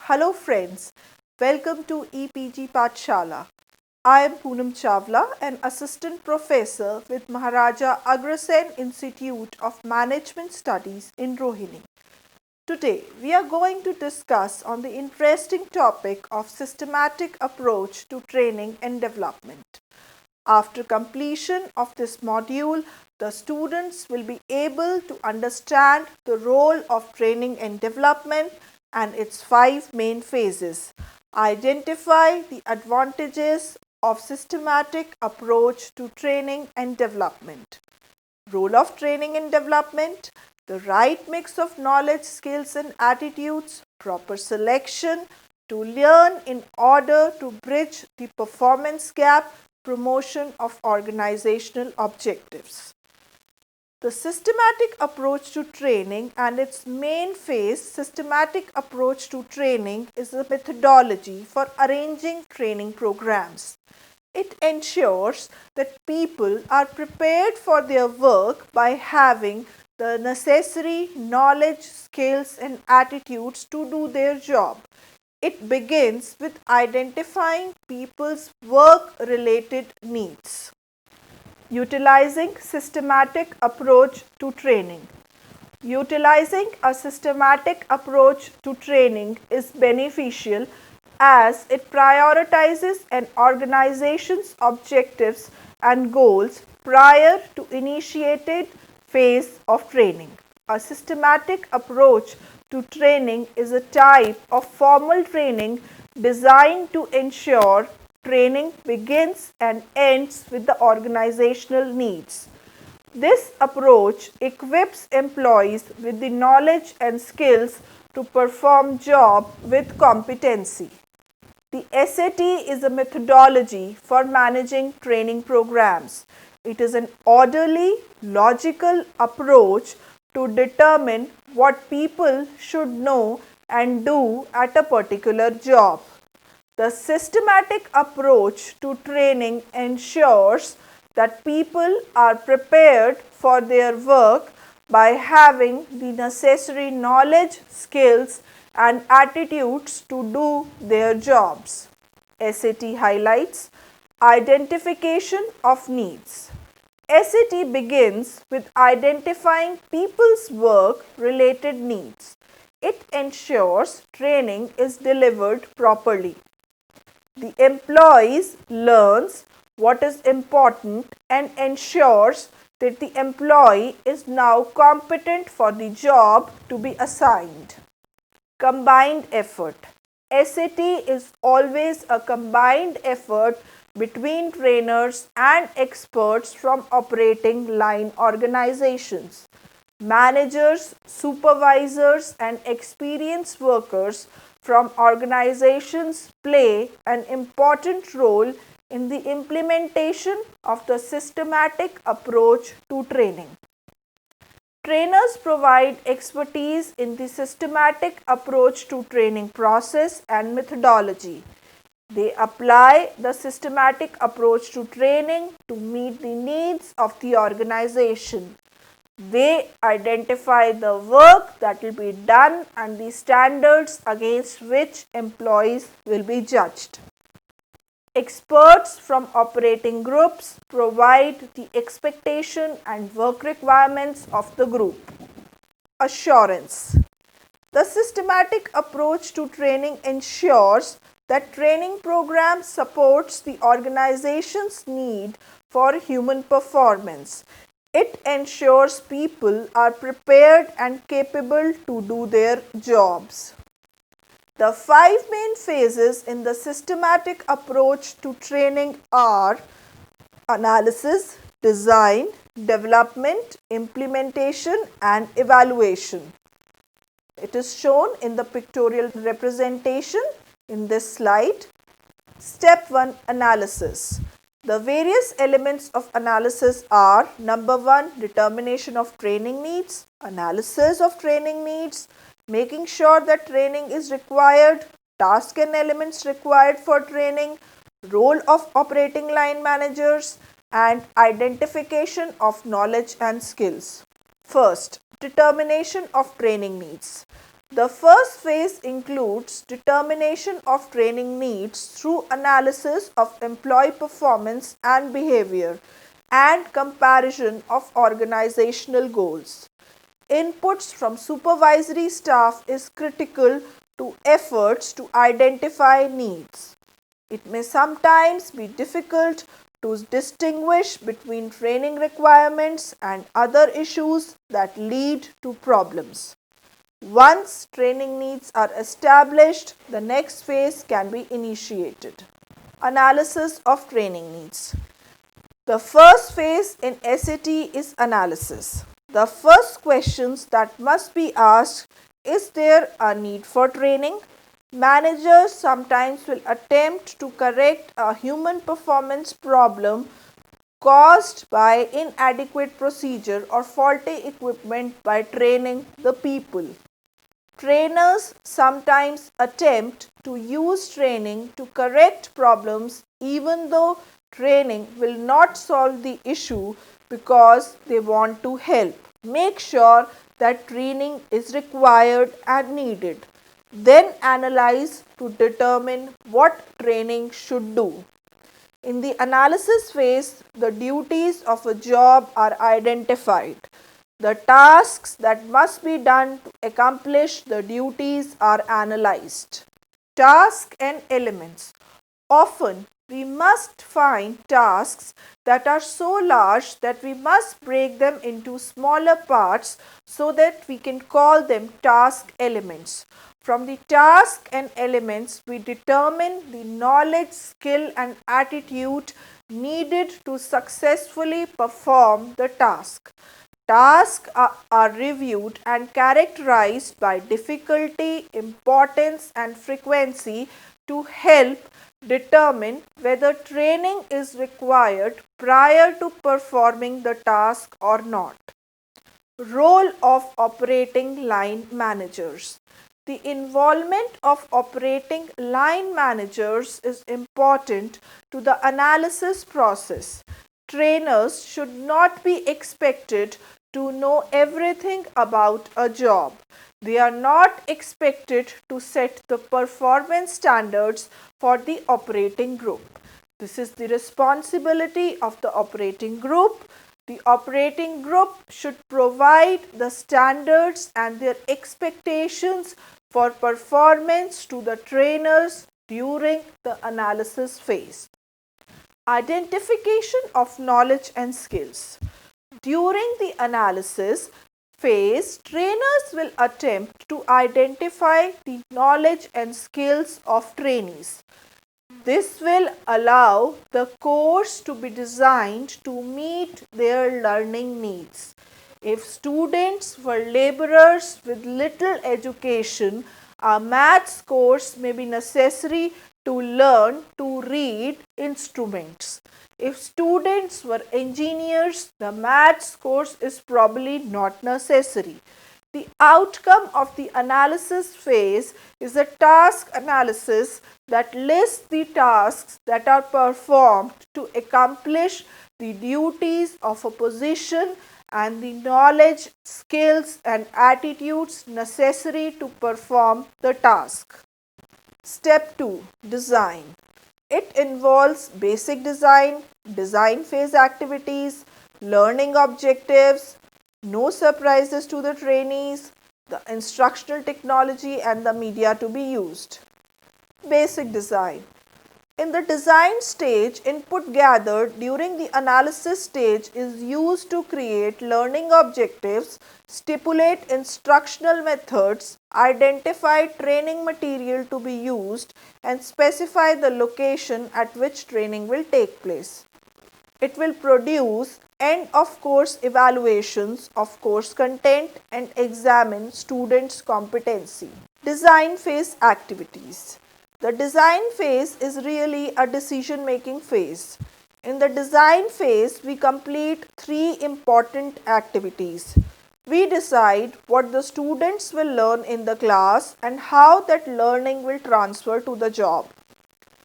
Hello friends, welcome to EPG Pathshala. I am Poonam Chawla, an assistant professor with Maharaja Agrasen Institute of Management Studies in Rohini. Today we are going to discuss on the interesting topic of systematic approach to training and development. After completion of this module, the students will be able to understand the role of training and development and its 5 main phases. Identify the advantages of systematic approach to training and development. Role of training and development, the right mix of knowledge, skills and attitudes, proper selection to learn in order to bridge the performance gap, promotion of organizational objectives. The systematic approach to training and its main phase, systematic approach to training, is a methodology for arranging training programs. It ensures that people are prepared for their work by having the necessary knowledge, skills and attitudes to do their job. It begins with identifying people's work-related needs. Utilizing systematic approach to training. Utilizing a systematic approach to training is beneficial as it prioritizes an organization's objectives and goals prior to initiated phase of training. A systematic approach to training is a type of formal training designed to ensure training begins and ends with the organizational needs. This approach equips employees with the knowledge and skills to perform job with competency. The SAT is a methodology for managing training programs. It is an orderly, logical approach to determine what people should know and do at a particular job. The systematic approach to training ensures that people are prepared for their work by having the necessary knowledge, skills and attitudes to do their jobs. SAT highlights identification of needs. SAT begins with identifying people's work-related needs. It ensures training is delivered properly. The employees learns what is important and ensures that the employee is now competent for the job to be assigned. Combined effort. SAT is always a combined effort between trainers and experts from operating line organizations. Managers, supervisors and experienced workers from organizations play an important role in the implementation of the systematic approach to training. Trainers provide expertise in the systematic approach to training process and methodology. They apply the systematic approach to training to meet the needs of the organization. They identify the work that will be done and the standards against which employees will be judged. Experts from operating groups provide the expectation and work requirements of the group. Assurance. The systematic approach to training ensures that training program supports the organization's need for human performance. It ensures people are prepared and capable to do their jobs. The 5 main phases in the systematic approach to training are analysis, design, development, implementation and evaluation. It is shown in the pictorial representation in this slide. Step 1, analysis. The various elements of analysis are: number 1, determination of training needs, analysis of training needs, making sure that training is required, tasks and elements required for training, role of operating line managers and identification of knowledge and skills. First, determination of training needs. The first phase includes determination of training needs through analysis of employee performance and behavior and comparison of organizational goals. Inputs from supervisory staff is critical to efforts to identify needs. It may sometimes be difficult to distinguish between training requirements and other issues that lead to problems. Once training needs are established, the next phase can be initiated. Analysis of training needs. The first phase in SAT is analysis. The first questions that must be asked: is there a need for training? Managers sometimes will attempt to correct a human performance problem caused by inadequate procedure or faulty equipment by training the people. Trainers sometimes attempt to use training to correct problems even though training will not solve the issue because they want to help. Make sure that training is required and needed. Then analyze to determine what training should do. In the analysis phase, the duties of a job are identified. The tasks that must be done to accomplish the duties are analyzed. Task and elements. Often, we must find tasks that are so large that we must break them into smaller parts so that we can call them task elements. From the task and elements, we determine the knowledge, skill, and attitude needed to successfully perform the task. Tasks are reviewed and characterized by difficulty, importance, and frequency to help determine whether training is required prior to performing the task or not. Role of operating line managers. The involvement of operating line managers is important to the analysis process. Trainers should not be expected to know everything about a job. They are not expected to set the performance standards for the operating group. This is the responsibility of the operating group. The operating group should provide the standards and their expectations for performance to the trainers during the analysis phase. Identification of knowledge and skills. During the analysis phase, trainers will attempt to identify the knowledge and skills of trainees. This will allow the course to be designed to meet their learning needs. If students were laborers with little education, a maths course may be necessary to learn to read instruments. If students were engineers, the maths course is probably not necessary. The outcome of the analysis phase is a task analysis that lists the tasks that are performed to accomplish the duties of a position and the knowledge, skills, and attitudes necessary to perform the task. Step 2. Design. It involves basic design, design phase activities, learning objectives, no surprises to the trainees, the instructional technology and the media to be used. Basic design. In the design stage, input gathered during the analysis stage is used to create learning objectives, stipulate instructional methods, identify training material to be used, and specify the location at which training will take place. It will produce end of course evaluations of course content and examine students' competency. Design phase activities. The design phase is really a decision making phase. In the design phase, we complete 3 important activities. We decide what the students will learn in the class and how that learning will transfer to the job.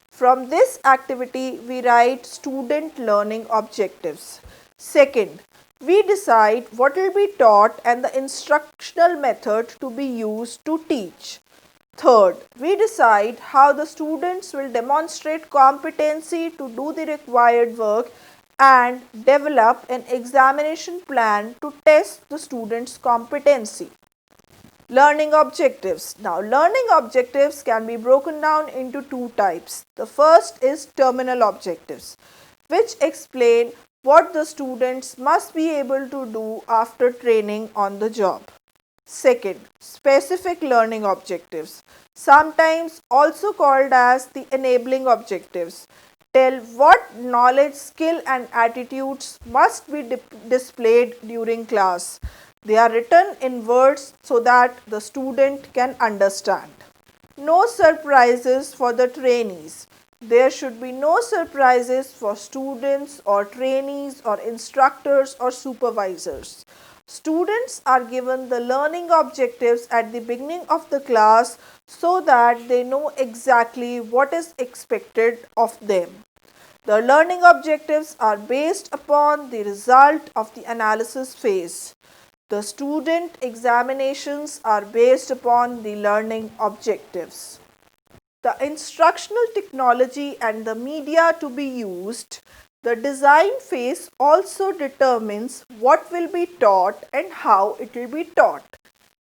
From this activity, we write student learning objectives. Second, We decide what will be taught and the instructional method to be used to teach. Third, we decide how the students will demonstrate competency to do the required work and develop an examination plan to test the students' competency. Learning objectives. Now, learning objectives can be broken down into two types. The first is terminal objectives, which explain what the students must be able to do after training on the job. Second, specific learning objectives, sometimes also called as the enabling objectives, tell what knowledge, skill and attitudes must be displayed during class. They are written in words so that the student can understand. No surprises for the trainees. There should be no surprises for students or trainees or instructors or supervisors. Students are given the learning objectives at the beginning of the class so that they know exactly what is expected of them. The learning objectives are based upon the result of the analysis phase. The student examinations are based upon the learning objectives. The instructional technology and the media to be used. The design phase also determines what will be taught and how it will be taught.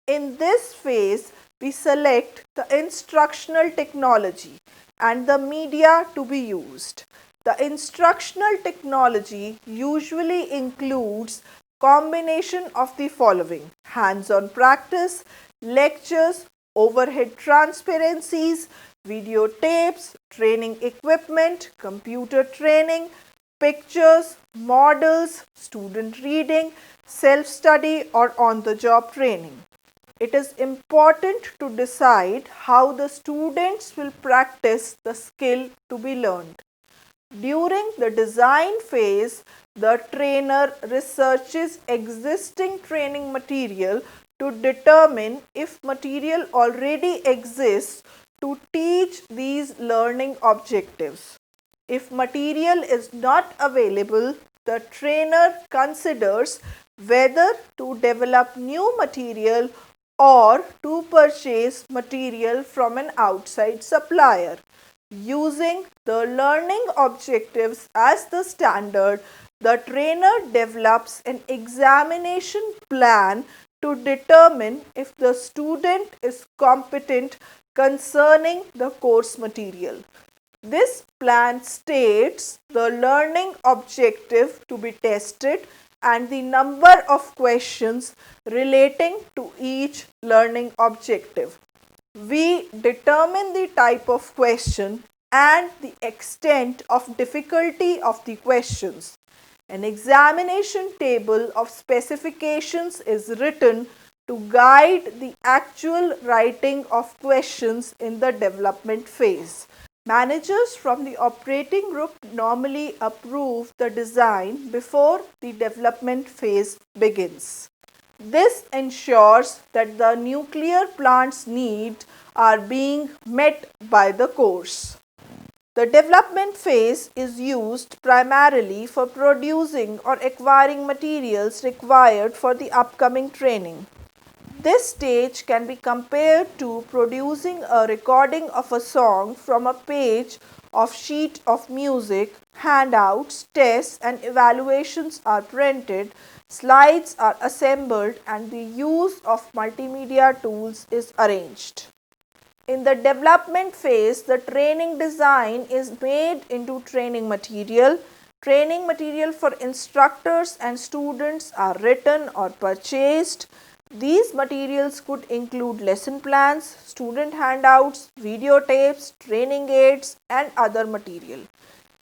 In this phase, we select the instructional technology and the media to be used. The instructional technology usually includes combination of the following: hands-on practice, lectures, overhead transparencies, videotapes, training equipment, computer training, pictures, models, student reading, self-study or on-the-job training. It is important to decide how the students will practice the skill to be learned. During the design phase, the trainer researches existing training material to determine if material already exists to teach these learning objectives. If material is not available, the trainer considers whether to develop new material or to purchase material from an outside supplier. Using the learning objectives as the standard, the trainer develops an examination plan to determine if the student is competent concerning the course material. This plan states the learning objective to be tested and the number of questions relating to each learning objective. We determine the type of question and the extent of difficulty of the questions. An examination table of specifications is written to guide the actual writing of questions in the development phase. Managers from the operating group normally approve the design before the development phase begins. This ensures that the nuclear plant's needs are being met by the course. The development phase is used primarily for producing or acquiring materials required for the upcoming training. This stage can be compared to producing a recording of a song from a page of sheet of music. Handouts, tests and evaluations are printed, slides are assembled and the use of multimedia tools is arranged. In the development phase, the training design is made into training material. Training material for instructors and students are written or purchased. These materials could include lesson plans, student handouts, videotapes, training aids and other material.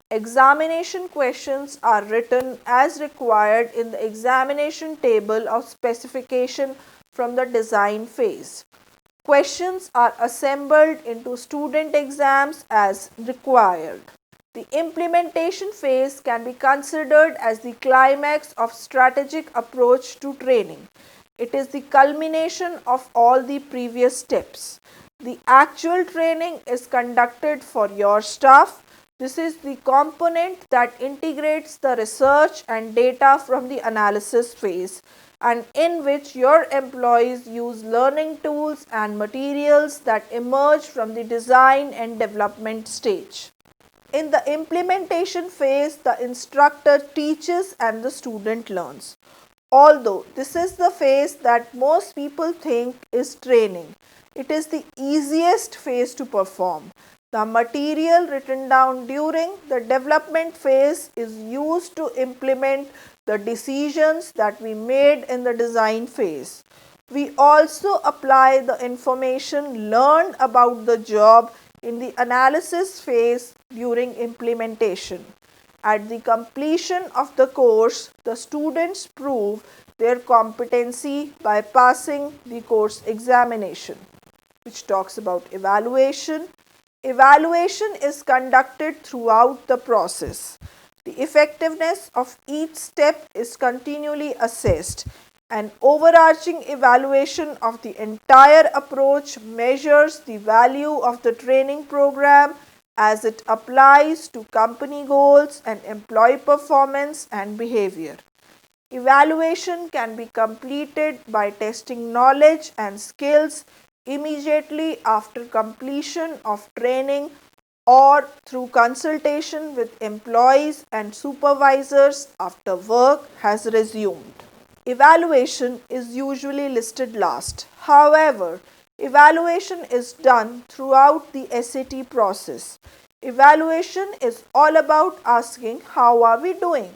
Examination questions are written as required in the examination table of specification from the design phase. Questions are assembled into student exams as required. The implementation phase can be considered as the climax of strategic approach to training. It is the culmination of all the previous steps. The actual training is conducted for your staff. This is the component that integrates the research and data from the analysis phase, and in which your employees use learning tools and materials that emerge from the design and development stage. In the implementation phase, the instructor teaches and the student learns. Although this is the phase that most people think is training, it is the easiest phase to perform. The material written down during the development phase is used to implement the decisions that we made in the design phase. We also apply the information learned about the job in the analysis phase during implementation. At the completion of the course, the students prove their competency by passing the course examination, which talks about evaluation. Evaluation is conducted throughout the process. The effectiveness of each step is continually assessed. An overarching evaluation of the entire approach measures the value of the training program as it applies to company goals and employee performance and behavior. Evaluation can be completed by testing knowledge and skills immediately after completion of training or through consultation with employees and supervisors after work has resumed. Evaluation is usually listed last. However, evaluation is done throughout the SAT process. Evaluation is all about asking how are we doing.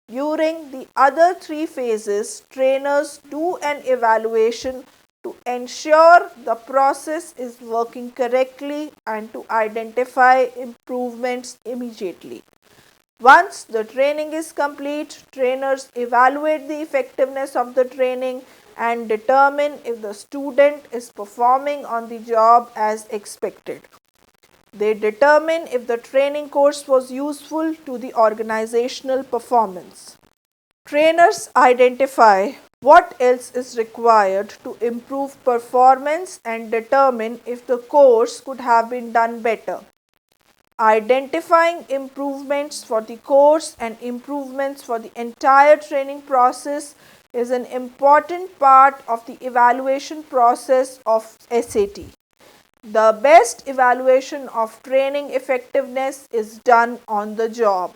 During the other three phases, trainers do an evaluation to ensure the process is working correctly and to identify improvements immediately. Once the training is complete, trainers evaluate the effectiveness of the training and determine if the student is performing on the job as expected. They determine if the training course was useful to the organizational performance. Trainers identify what else is required to improve performance and determine if the course could have been done better. Identifying improvements for the course and improvements for the entire training process is an important part of the evaluation process of SAT. The best evaluation of training effectiveness is done on the job.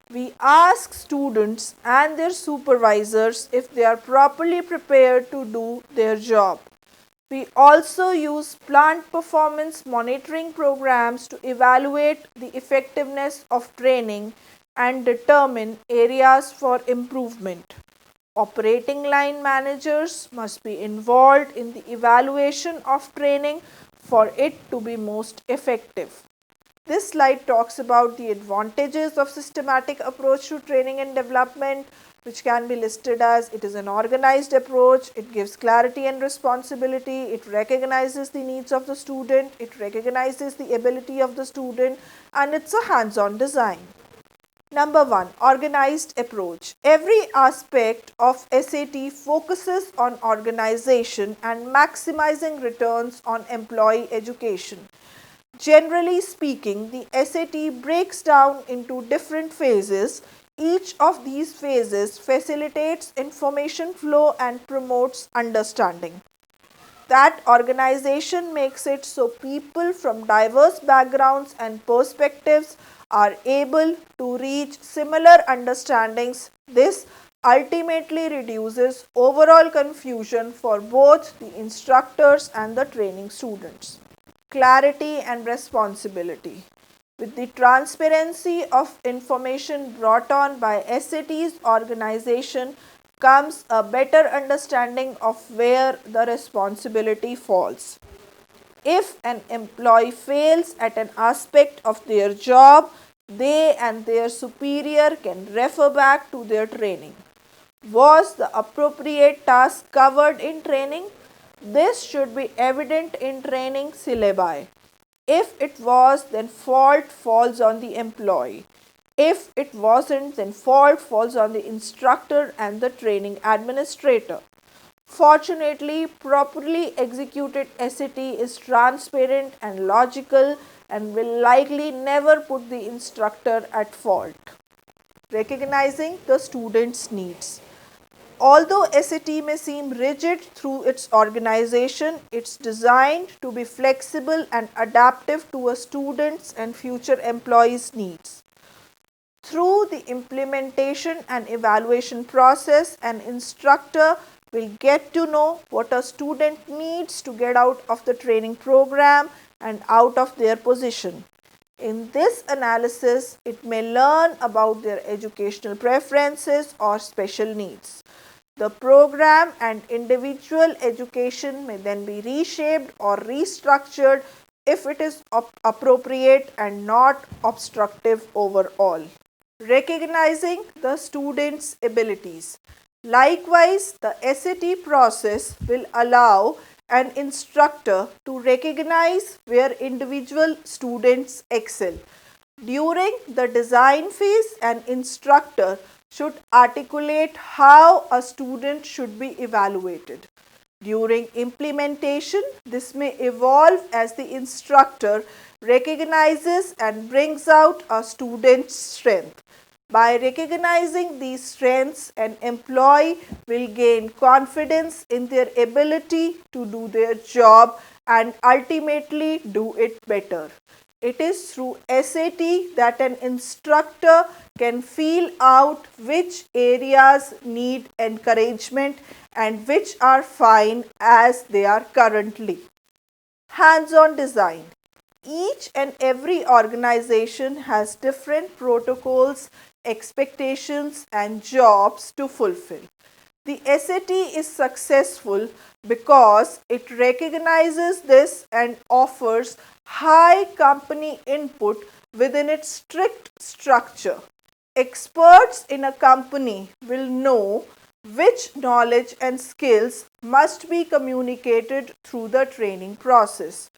We ask students and their supervisors if they are properly prepared to do their job. We also use plant performance monitoring programs to evaluate the effectiveness of training and determine areas for improvement. Operating line managers must be involved in the evaluation of training for it to be most effective. This slide talks about the advantages of systematic approach to training and development, which can be listed as it is an organized approach, it gives clarity and responsibility, it recognizes the needs of the student, it recognizes the ability of the student, and it's a hands-on design. Number 1, organized approach. Every aspect of SAT focuses on organization and maximizing returns on employee education. Generally speaking, the SAT breaks down into different phases. Each of these phases facilitates information flow and promotes understanding. That organization makes it so people from diverse backgrounds and perspectives are able to reach similar understandings. This ultimately reduces overall confusion for both the instructors and the training students. Clarity and responsibility. With the transparency of information brought on by SAT's organization comes a better understanding of where the responsibility falls. If an employee fails at an aspect of their job, they and their superior can refer back to their training. Was the appropriate task covered in training? This should be evident in training syllabi. If it was, then fault falls on the employee. If it wasn't, then fault falls on the instructor and the training administrator. Fortunately, properly executed SAT is transparent and logical and will likely never put the instructor at fault. Recognizing the student's needs. Although SAT may seem rigid through its organization, it's designed to be flexible and adaptive to a student's and future employees' needs. Through the implementation and evaluation process, an instructor will get to know what a student needs to get out of the training program and out of their position. In this analysis, it may learn about their educational preferences or special needs. The program and individual education may then be reshaped or restructured if it is appropriate and not obstructive overall. Recognizing the student's abilities. Likewise, the SAT process will allow an instructor to recognize where individual students excel. During the design phase, an instructor should articulate how a student should be evaluated. During implementation, this may evolve as the instructor recognizes and brings out a student's strength. By recognizing these strengths, an employee will gain confidence in their ability to do their job and ultimately do it better. It is through SAT that an instructor can feel out which areas need encouragement and which are fine as they are currently. Hands-on design. Each and every organization has different protocols, expectations and jobs to fulfill. The SAT is successful because it recognizes this and offers high company input within its strict structure. Experts in a company will know which knowledge and skills must be communicated through the training process.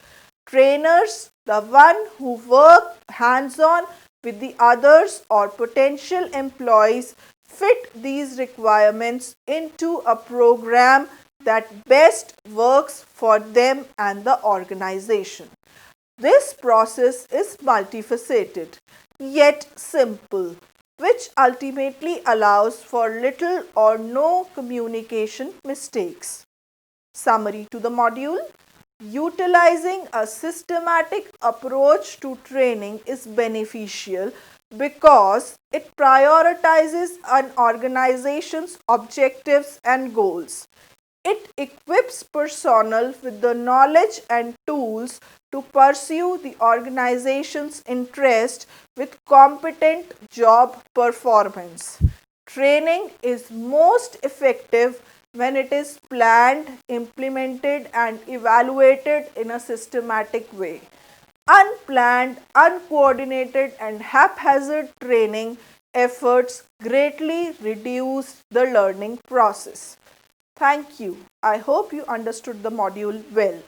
Trainers, the one who work hands-on with the others or potential employees, fit these requirements into a program that best works for them and the organization. This process is multifaceted yet simple, which ultimately allows for little or no communication mistakes. Summary to the module. Utilizing a systematic approach to training is beneficial because it prioritizes an organization's objectives and goals. It equips personnel with the knowledge and tools to pursue the organization's interest with competent job performance. Training is most effective when it is planned, implemented and evaluated in a systematic way. Unplanned, uncoordinated and haphazard training efforts greatly reduce the learning process. Thank you. I hope you understood the module well.